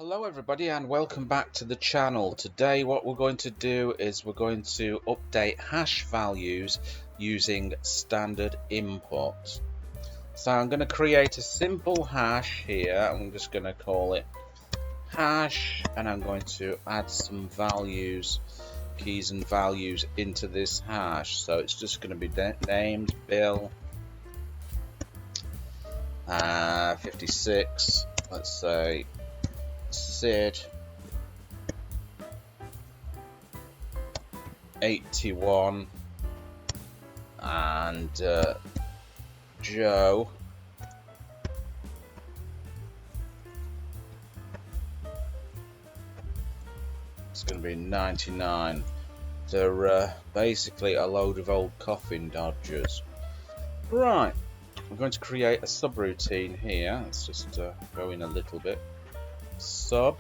Hello everybody and welcome back to the channel. Today what we're going to do is we're going to update hash values using standard input. So I'm going to create a simple hash here. I'm just going to call it hash and I'm going to add some values, keys and values into this hash. So it's just going to be named Bill 56, let's say Sid 81 and Joe it's going to be 99. They're basically a load of old coffin dodgers. Right, I'm going to create a subroutine here. Let's just go in a little bit. Sub,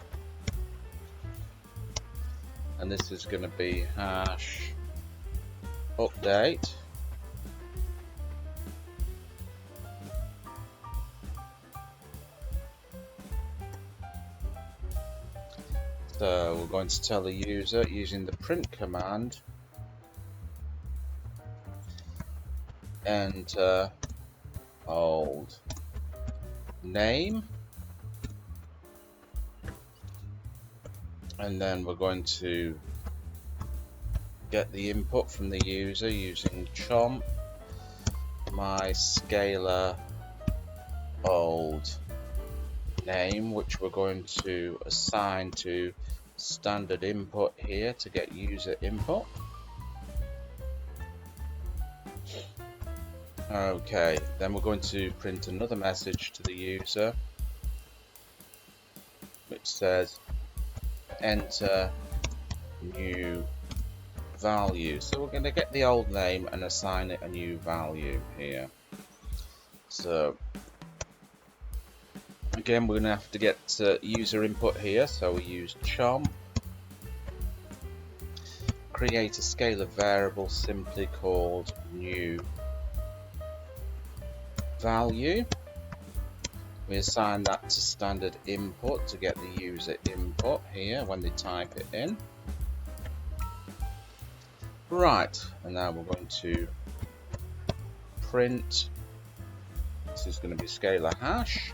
and this is going to be hash update. So we're going to tell the user using the print command, enter old name, and then we're going to get the input from the user using chomp my scalar old name, which we're going to assign to standard input here to get user input. Okay, then we're going to print another message to the user which says enter new value. So we're going to get the old name and assign it a new value here. So again, we're going to have to get user input here, so we use chomp, create a scalar variable simply called new value. We assign that to standard input to get the user input here when they type it in. Right, and now we're going to print. This is going to be scalar hash,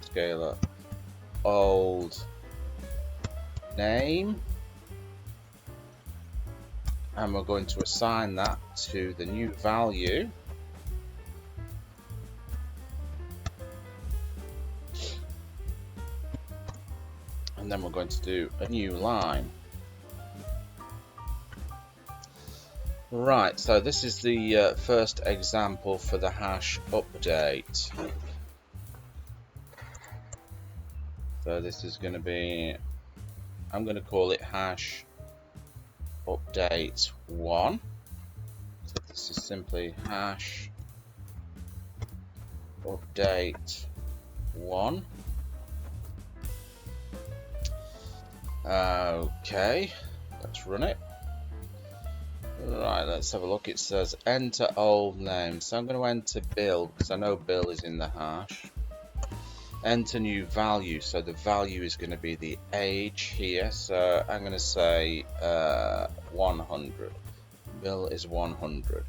scalar old name, and we're going to assign that to the new value. And then we're going to do a new line. Right, so this is the first example for the hash update. So this is going to be, I'm going to call it hash update 1. So this is simply hash update 1. Okay, let's run it. Right, let's have a look. It says enter old name, so I'm going to enter Bill because I know Bill is in the hash. Enter new value, so the value is going to be the age here, so I'm going to say 100. Bill is 100.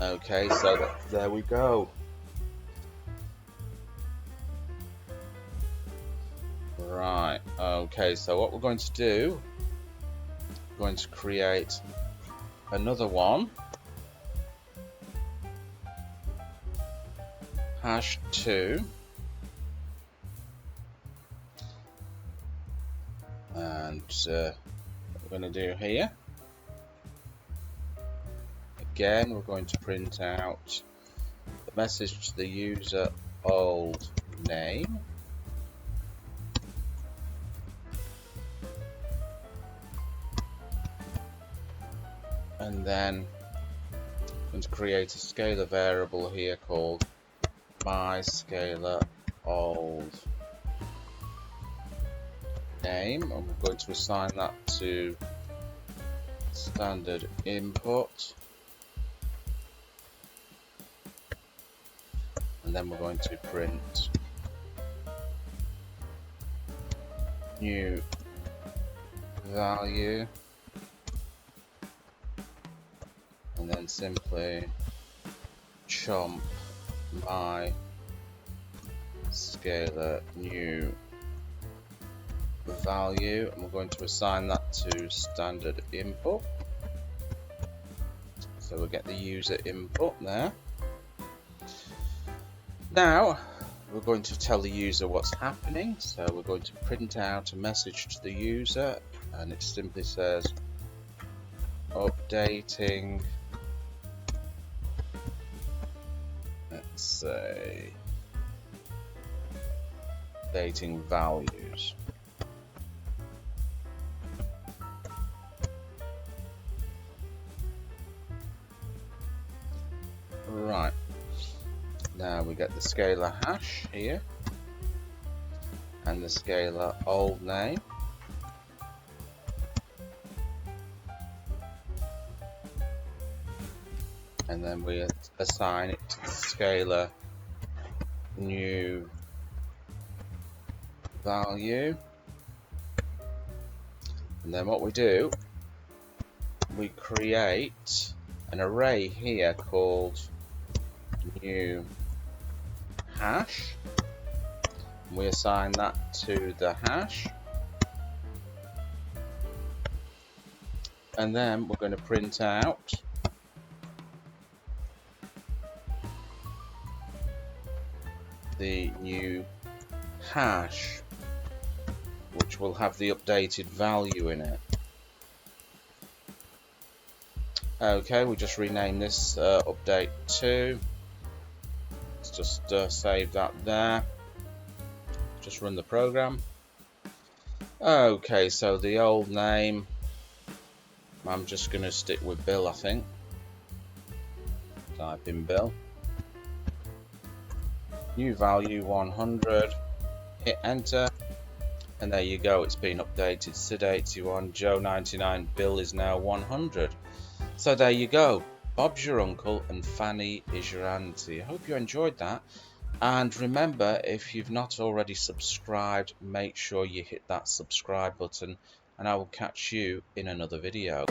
Okay, so there we go. Right, okay, so what we're going to do, we're going to create another one, hash 2, and what we're going to do here, again we're going to print out the message to the user old name, and then I'm going to create a scalar variable here called my scalar old name, and we're going to assign that to standard input, and then we're going to print new value, and then simply chomp my scalar new value, and we're going to assign that to standard input. So we'll get the user input there. Now we're going to tell the user what's happening, so we're going to print out a message to the user, and it simply says updating, let's say, updating values. Right, now we get the scalar hash here and the scalar old name, and then we assign it to the scalar new value, and then what we do, we create an array here called new hash. We assign that to the hash, and then we're going to print out the new hash, which will have the updated value in it. Okay, we just rename this update 2. Let's just save that there. Just run the program. Okay, so the old name, I'm just going to stick with Bill, I think. Type in Bill. New value 100. Hit enter. And there you go, it's been updated. Sid 81, Joe 99, Bill is now 100. So there you go. Bob's your uncle and Fanny is your auntie. I hope you enjoyed that. And remember, if you've not already subscribed, make sure you hit that subscribe button, and I will catch you in another video.